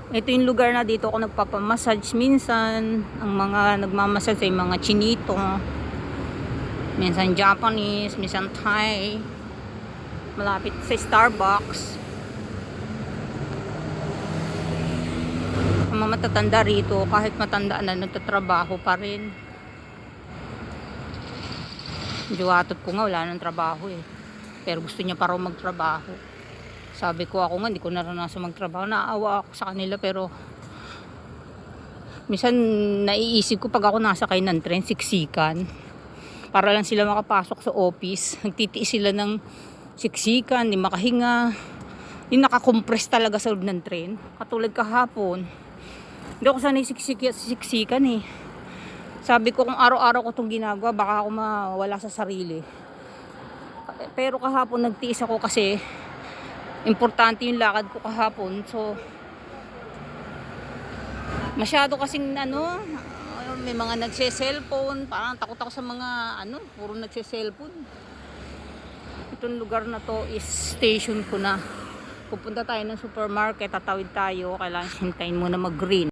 Ito yung lugar na dito ako nagpapamassage minsan. Ang mga nagmamassage ay mga chinito. Minsan Japanese, minsan Thai. Malapit sa Starbucks. Ang mga matatanda rito, kahit matanda na, nagtatrabaho pa rin. Juwatot ko nga, wala nang trabaho eh. Pero gusto niya pa raw magtrabaho. Sabi ko, ako nga, hindi ko naranasan magtrabaho. Naawa ako sa kanila, pero minsan naiisip ko pag ako nasakay ng tren, siksikan. Para lang sila makapasok sa office. Nagtitiis sila ng siksikan, di makahinga. Yung nakakompress talaga sa loob ng tren. Katulad kahapon. Hindi ako sanay siksikan eh. Sabi ko kung araw-araw ko itong ginagawa, baka ako mawala sa sarili. Pero kahapon nagtiis ako kasi importante yung lakad ko kahapon. So masyado kasing may mga nagse-cellphone. Parang takot ako sa mga puro nagse-cellphone. Itong lugar na to is station ko na. Pupunta tayo ng supermarket, tatawid tayo. Kailangan hintayin muna mag-green.